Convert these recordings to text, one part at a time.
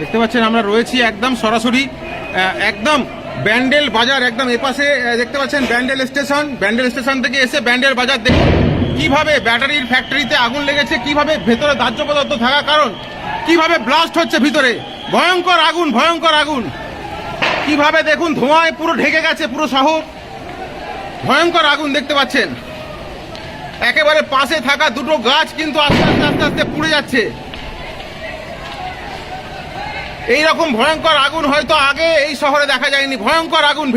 দেখতে পাচ্ছেন আমরা রয়েছি একদম সরাসরি একদম ব্যান্ডেল বাজার, একদম এপাশে দেখতে পাচ্ছেন ব্যান্ডেল স্টেশন থেকে এসে ব্যান্ডেল বাজার দেখুন কিভাবে ব্যাটারির ফ্যাক্টরিতে আগুন লেগেছে, কিভাবে ভেতরে দাহ্য পদার্থ থাকার কারণ কিভাবে ব্লাস্ট হচ্ছে ভিতরে, ভয়ঙ্কর আগুন কিভাবে দেখুন ধোঁয়ায় পুরো ঢেকে গেছে পুরো শহর, ভয়ঙ্কর আগুন দেখতে পাচ্ছেন। একেবারে পাশে থাকা দুটো গাছ কিন্তু আস্তে আস্তে পুড়ে যাচ্ছে। এইরকম ভয়ঙ্কর আগুন হয়তো আগে এই শহরে দেখা যায়নি। ভয়ঙ্কর আগুন,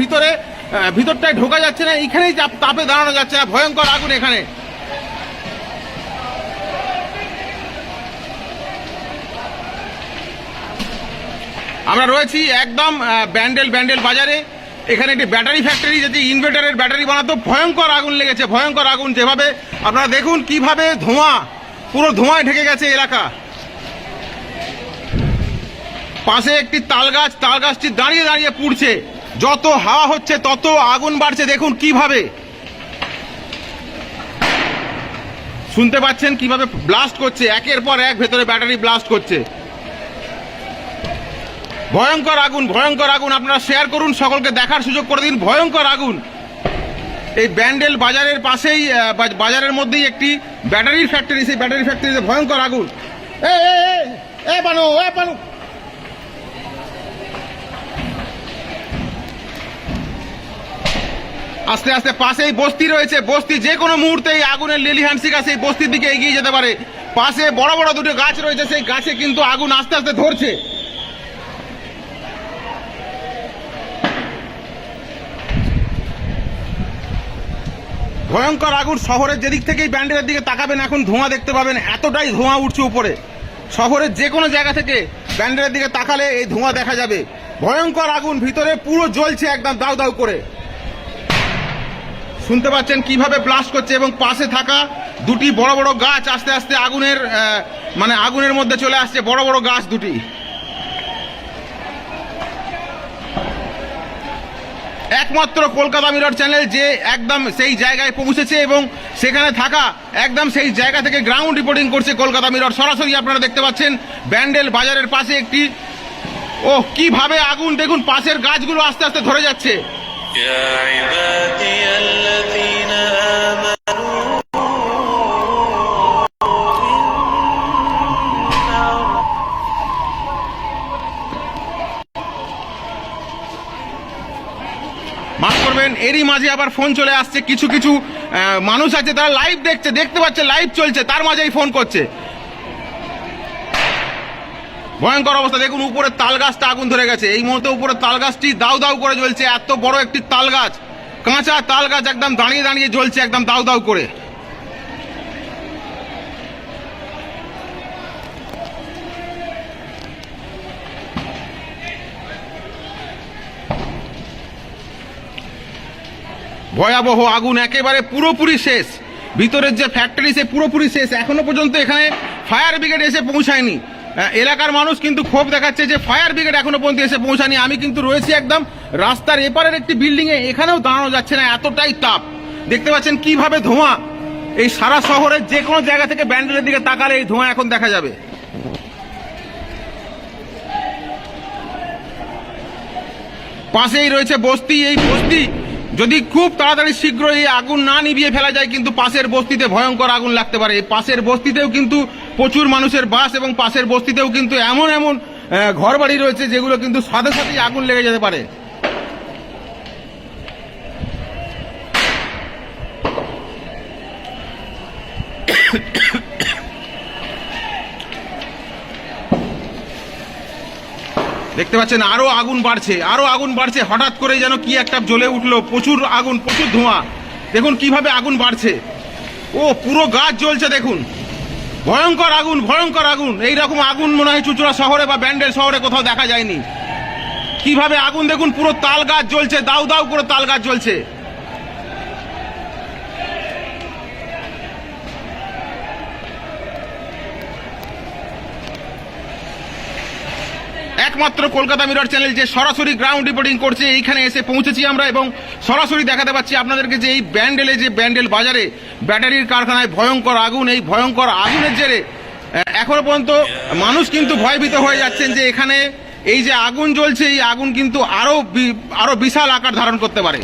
ভিতরটায় ঢোকা যাচ্ছে না, এখানেই তাপে দাঁড়ানো যাচ্ছে না, ভয়ঙ্কর আগুন এখানে। আমরা রয়েছি একদম ব্যান্ডেল বাজারে। এখানে একটি ব্যাটারি ফ্যাক্টরি, যেটি ইনভার্টারের ব্যাটারি বানাতো। ভয়ঙ্কর আগুন লেগেছে, ভয়ঙ্কর আগুন। যেভাবে আপনারা দেখুন কিভাবে পুরো ধোঁয়ায় ঢেকে গেছে এলাকা। পাশে একটি তালগাছটি দাঁড়িয়ে পুড়ছে। যত হাওয়া হচ্ছে তত আগুন বাড়ছে। দেখুন কিভাবে শুনতে পাচ্ছেন কিভাবে ব্লাস্ট করছে, একের পর এক ভেতরে ব্যাটারি ব্লাস্ট করছে। ভয়ঙ্কর আগুন। আপনারা শেয়ার করুন, সকলকে দেখার সুযোগ করে দিন। ভয়ঙ্কর আগুন। এই ব্যান্ডেল বাজারের পাশেই, বাজারের মধ্যেই একটি ব্যাটারির ফ্যাক্টরি। সেই ব্যাটারি ফ্যাক্টরিতে ভয়ঙ্কর আগুন। আস্তে আস্তে পাশেই বস্তি রয়েছে। বস্তি যে কোনো মুহূর্তে এই আগুনের লেলিহান শিখা সেই বস্তির দিকে এগিয়ে যেতে পারে। পাশে বড় বড় দুটো গাছ রয়েছে, সেই গাছে কিন্তু আগুন আস্তে আস্তে ধরছে। ভয়ঙ্কর আগুন। শহরের যেদিক থেকেই ব্যান্ডেলের দিকে তাকাবেন এখন ধোঁয়া দেখতে পাবেন, এতটাই ধোঁয়া উঠছে উপরে। শহরের যে কোনো জায়গা থেকে ব্যান্ডেলের দিকে তাকালে এই ধোঁয়া দেখা যাবে। ভয়ঙ্কর আগুন, ভিতরে পুরো জ্বলছে একদম দাউ করে। শুনতে পাচ্ছেন কিভাবে ব্লাস্ট করছে, এবং পাশে থাকা দুটি বড় বড় গাছ আস্তে আস্তে আগুনের মধ্যে চলে আসছে। বড় বড় গাছ দুটি। একমাত্র কলকাতা মিরর চ্যানেল যে একদম সেই জায়গায় পৌঁছেছে এবং সেখানে থাকা একদম সেই জায়গা থেকে গ্রাউন্ড রিপোর্টিং করছে কলকাতা মিরর। সরাসরি আপনারা দেখতে পাচ্ছেন ব্যান্ডেল বাজারের পাশে একটি, কিভাবে আগুন দেখুন, পাশের গাছগুলো আস্তে আস্তে ধরে যাচ্ছে। মাফ করবেন, এরই মাঝে আবার ফোন চলে আসছে। কিছু মানুষ আছে, তারা লাইভ দেখতে পাচ্ছে, লাইভ চলছে, তার মাঝেই ফোন করছে। ভয়ঙ্কর অবস্থা। দেখুন উপরে তাল গাছটা আগুন ধরে গেছে। এই মুহূর্তে উপরে তাল গাছটি দাউ করে জ্বলছে। এত বড় একটি তাল গাছ, কাঁচা তাল গাছ, একদম দাঁড়িয়ে জ্বলছে একদম দাউ করে। ভয়াবহ আগুন, একেবারে পুরোপুরি শেষ। ভিতরের যে ফ্যাক্টরি সে পুরোপুরি শেষ। এখনো পর্যন্ত এখানে ফায়ার ব্রিগেড এসে পৌঁছায়নি। এলাকার মানুষ কিন্তু ক্ষোভ দেখাচ্ছে যে ফায়ার ব্রিগেড এখনো পর্যন্ত এসে পৌঁছায়নি। আমি কিন্তু রয়েছি একদম রাস্তার এপারের একটি বিল্ডিং এ, এখানেও দাঁড়ানো যাচ্ছে না, এতটাই তাপ। দেখতে পাচ্ছেন কিভাবে ধোঁয়া। এই সারা শহরের যে কোনো জায়গা থেকে ব্যান্ডেলের দিকে তাকালে এই ধোঁয়া এখন দেখা যাবে। পাশেই রয়েছে বস্তি। এই বস্তি যদি খুব তাড়াতাড়ি শীঘ্র এই আগুন না নিভিয়ে ফেলা যায়, কিন্তু পাশের বস্তিতে ভয়ঙ্কর আগুন লাগতে পারে। এই পাশের বস্তিতেও কিন্তু প্রচুর মানুষের বাস, এবং পাশের বস্তিতেও কিন্তু এমন ঘর বাড়ি রয়েছে যেগুলো কিন্তু সাথে সাথেই আগুন লেগে যেতে পারে। দেখতে পাচ্ছেন আরো আগুন বাড়ছে, হঠাৎ করে যেন কি একটা জ্বলে উঠলো। প্রচুর আগুন, প্রচুর ধোঁয়া। দেখুন কিভাবে আগুন বাড়ছে। পুরো গাছ জ্বলছে দেখুন। ভয়ঙ্কর আগুন। এইরকম আগুন মনে হয় চুঁচুড়া শহরে বা ব্যান্ডেল শহরে কোথাও দেখা যায়নি। কিভাবে আগুন দেখুন, পুরো তাল গাছ জ্বলছে, দাউ করে তাল গাছ জ্বলছে। একমাত্র কলকাতা মিরর চ্যানেল যে সরাসরি গ্রাউন্ড রিপোর্টিং করছে, এইখানে এসে পৌঁছেছি আমরা এবং সরাসরি দেখাতে পাচ্ছি আপনাদেরকে যে এই ব্যান্ডেল বাজারে ব্যাটারির কারখানায় ভয়ঙ্কর আগুন। এই ভয়ঙ্কর আগুনের জেরে এখনো পর্যন্ত মানুষ কিন্তু ভয়ভীত হয়ে যাচ্ছেন যে এখানে এই যে আগুন জ্বলছে, এই আগুন কিন্তু আরো বিশাল আকার ধারণ করতে পারে।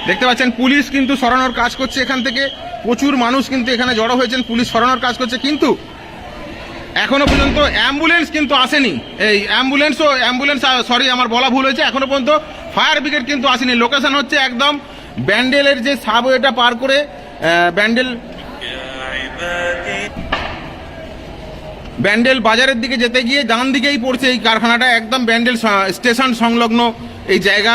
দেখতে পাচ্ছেন পুলিশ কিন্তু সরানোর কাজ করছে, এখান থেকে প্রচুর মানুষ কিন্তু এখানে জড়ো হয়েছেন, পুলিশ সরানোর কাজ করছে, কিন্তু এখনো পর্যন্ত অ্যাম্বুলেন্স কিন্তু আসেনি। এই অ্যাম্বুলেন্স সরি আমার বলা ভুল হয়েছে, এখনো পর্যন্ত ফায়ার ব্রিগেড কিন্তু আসেনি। লোকেশন হচ্ছে একদম ব্যান্ডেলের যে সাবওয়েটা পার করে ব্যান্ডেল বাজারের দিকে যেতে গিয়ে ডান দিকেই পড়ছে এই কারখানাটা, একদম ব্যান্ডেল স্টেশন সংলগ্ন এই জায়গা।